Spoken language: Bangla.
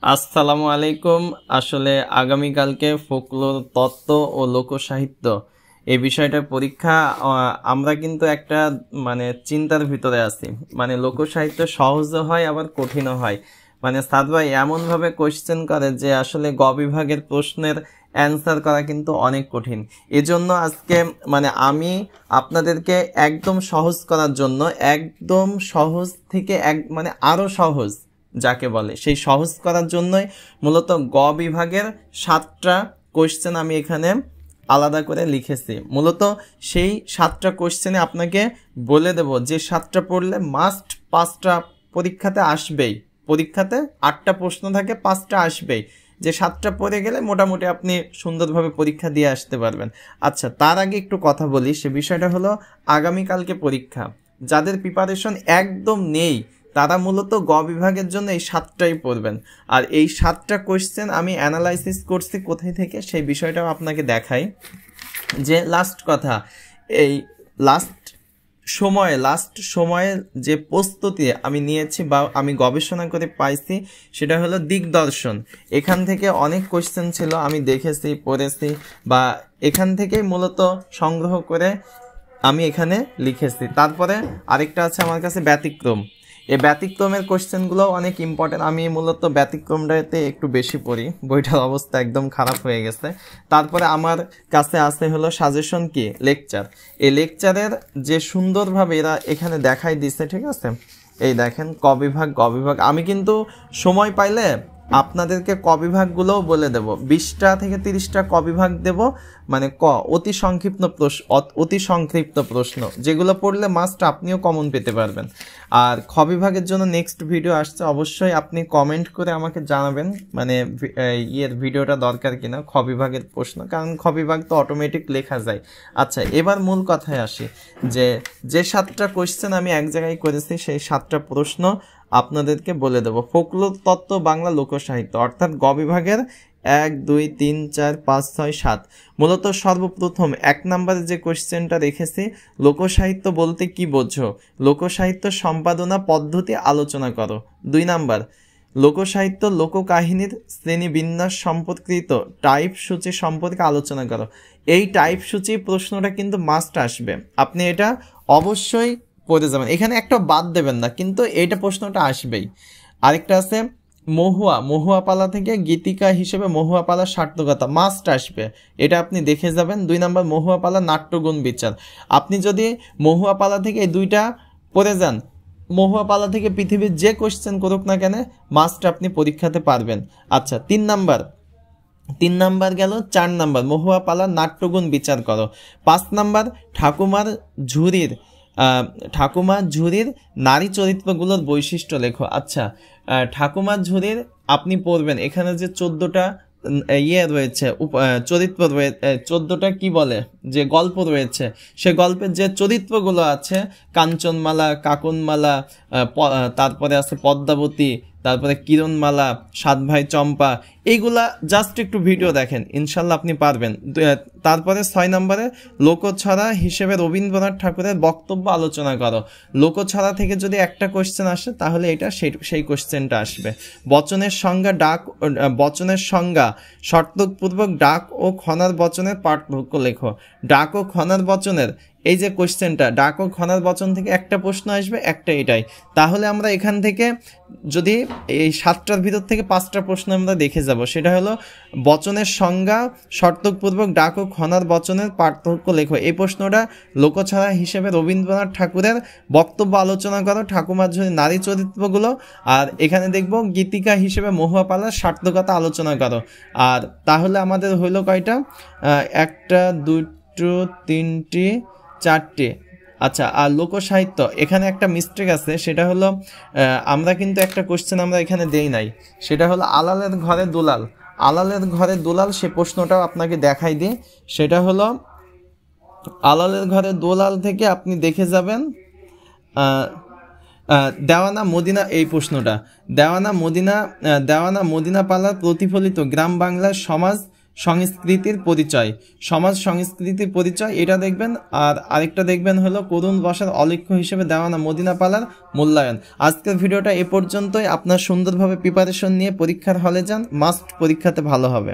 আসসালামু আলাইকুম। আসলে আগামীকালকে ফোকলোর তত্ত্ব ও লোকসাহিত্য এই বিষয়টার পরীক্ষা। আমরা কিন্তু একটা চিন্তার ভিতরে আছি, লোকসাহিত্য সহজও হয় আবার কঠিনও হয়। সাদ ভাই এমনভাবে কোয়েশ্চেন করে যে আসলে গ বিভাগের প্রশ্নের অ্যান্সার করা কিন্তু অনেক কঠিন। এজন্য আজকে আমি আপনাদেরকে একদম সহজ করার জন্য একদম সহজ থেকে আরো সহজ যাকে বলে সেই সহজ করার জন্যই মূলত গ বিভাগের 7টা কোশ্চেন আমি এখানে আলাদা করে লিখেছি। মূলত সেই 7টা কোশ্চেনে আপনাকে বলে দেব যে 7টা পড়লে মাস্ট 5টা পরীক্ষাতে আসবেই। পরীক্ষাতে 8টা প্রশ্ন থাকে, 5টা আসবেই। যে 7টা পড়ে গেলে মোটামুটি আপনি সুন্দরভাবে পরীক্ষা দিয়ে আসতে পারবেন। আচ্ছা, তার আগে একটু কথা বলি। সে বিষয়টা হলো আগামীকালকে পরীক্ষা। যাদের প্রিপারেশন একদম নেই তারা মূলত গ বিভাগের জন্য এই 7টাই পড়বেন। আর এই 7টা কোয়েশ্চেন আমি অ্যানালাইসিস করছি কোথায় থেকে সেই বিষয়টাও আপনাকে দেখাই। যে লাস্ট কথা, এই লাস্ট সময়ে যে প্রস্তুতি আমি নিয়েছি বা আমি গবেষণা করে পাইছি সেটা হলো দিগদর্শন। এখান থেকে অনেক কোয়েশ্চেন ছিল, আমি দেখেছি, পড়েছি, বা এখান থেকেই মূলত সংগ্রহ করে আমি এখানে লিখেছি। তারপরে আরেকটা আছে আমার কাছে ব্যতিক্রম। এই ব্যতিক্রমের কোশ্চেনগুলো অনেক ইম্পর্টেন্ট। আমি মূলত ব্যতিক্রমটাতে একটু বেশি পড়ি, বইটার অবস্থা একদম খারাপ হয়ে গেছে। তারপরে আমার কাছে আছে হলো সাজেশন, কি লেকচার। এই লেকচারের যে সুন্দরভাবে এরা এখানে দেখাই দিচ্ছে, ঠিক আছে। এই দেখেন ক বিভাগ, গ বিভাগ। আমি কিন্তু সময় পাইলে আপনাদেরকে ক বিভাগগুলোও বলে দেব। 20টা থেকে 30টা ক বিভাগ দেব, অতি সংক্ষিপ্ত প্রশ্ন যেগুলো পড়লে মাস্ট আপনিও কমন পেতে পারবেন। আর খ বিভাগের জন্য নেক্সট ভিডিও আসছে, অবশ্যই আপনি কমেন্ট করে আমাকে জানাবেন ভিডিওটা দরকার কিনা, খ বিভাগের প্রশ্ন, কারণ খ বিভাগ তো অটোমেটিক লেখা যায়। আচ্ছা, এবার মূল কথায় আসি। যে 7টা কোয়েশ্চেন আমি এক জায়গায় করেছি সেই 7টা প্রশ্ন আপনাদেরকে বলে দেব। ফোকলোর তত্ত্ব বাংলা লোকসাহিত্য, অর্থাৎ গ বিভাগের 1, 2, 3, 4, 5, 6, 7। মূলত সর্বপ্রথম 1 নম্বরে যে কোশ্চেনটা রেখেছি, লোকসাহিত্য বলতে কি বোঝো, লোকসাহিত্য সম্পাদনা পদ্ধতি আলোচনা করো। 2 নাম্বার, লোকসাহিত্য লোককাহিনীর শ্রেণীবিন্যাস সম্পর্কিত টাইপ সূচি সম্পর্কে আলোচনা করো। এই টাইপ সূচি প্রশ্নটা কিন্তু মাস্ট আসবে, আপনি এটা অবশ্যই পড়ে যাবেন, এখানে একটা বাদ দেবেন না, কিন্তু এইটা প্রশ্নটা আসবেই। আরেকটা আছে মহুয়া পালা থেকে গীতিকা হিসেবে মহুয়া পালার সার্থকতা, মাস্ট আসবে, এটা আপনি দেখে যাবেন। 2 নম্বর, মহুয়া পালা নাট্যগুণ বিচার। আপনি যদি মহুয়া পালা থেকে এই 2টা পড়ে যান, মহুয়া পালা থেকে পৃথিবীর যে কোশ্চেন করুক না কেন মাস্ট আপনি পরীক্ষাতে পারবেন। আচ্ছা, 3 নাম্বার গেল। 4 নাম্বার, মহুয়া পালার নাট্যগুণ বিচার করো। 5 নাম্বার, ঠাকুমার ঝুরির নারী চরিত্রগুলোর বৈশিষ্ট্য লেখো। আচ্ছা, ঠাকুমার ঝুরির আপনি পড়বেন, এখানে যে 14টা রয়েছে, চরিত্র রয়েছে, 14টা কি বলে যে গল্প রয়েছে, সে গল্পের যে চরিত্রগুলো আছে, কাঞ্চনমালা, কাকনমালা, তারপরে আছে পদ্মাবতী, তারপরে কিরণমালা, 7 ভাই চম্পা, এইগুলা জাস্ট একটু ভিডিও দেখেন, ইনশাল্লাহ আপনি পারবেন। তারপরে 6 নম্বরে লোকছড়া হিসেবে রবীন্দ্রনাথ ঠাকুরের বক্তব্য আলোচনা করো। লোকছড়া থেকে যদি একটা কোশ্চেন আসে তাহলে এটা সেই কোশ্চেনটা আসবে। বচনের সংজ্ঞা শর্তপূর্বক ডাক ও খনার বচনের পার্থক্য লেখো। ডাক ও খনার বচনের এই যে কোশ্চেনটা, ডাক ও খনার বচন থেকে একটা প্রশ্ন আসবে, একটা এটাই। তাহলে আমরা এখান থেকে যদি এই 7টার ভিতর থেকে 5টা প্রশ্ন আমরা দেখে যাব, সেটা হলো বচনের সংজ্ঞা শর্তপূর্বক ডাক ও খনার বচনের পার্থক্য লেখো। এই প্রশ্নটা লোকছড়া হিসেবে রবীন্দ্রনাথ ঠাকুরের বক্তব্য আলোচনা করো, ঠাকুমার ঝুরি নারী চরিত্রগুলো, আর এখানে দেখব গীতিকা হিসেবে মহুয়া পালার সার্থকতা আলোচনা করো। আর তাহলে আমাদের হইলো কয়টা, 1টা 2টো 3টে 4টে। আচ্ছা, আর লোকসাহিত্য এখানে একটা মিস্টেক আছে, সেটা হলো আমরা কিন্তু একটা কোশ্চেন আমরা এখানে দেই নাই, সেটা হলো আলালের ঘরে দুলাল, সে প্রশ্নটাও আপনাকে দেখাই দিই। সেটা হলো আলালের ঘরে দুলাল থেকে আপনি দেখে যাবেন দেওয়ানা মদিনা, এই প্রশ্নটা দেওয়ানা মদিনা পালার প্রতিফলিত গ্রাম বাংলার সমাজ সংস্কৃতির পরিচয়, সমাজ সংস্কৃতির পরিচয় এটা দেখবেন। আর আরেকটা দেখবেন হলো করুণ বসার অলিখ্য হিসেবে দেওয়ানা মদিনাপাড়ার মূল্যায়ন। আজকের ভিডিওটা এ পর্যন্তই। আপনার সুন্দরভাবে প্রিপারেশন নিয়ে পরীক্ষার হলে যান, মাস্ট পরীক্ষাতে ভালো হবে।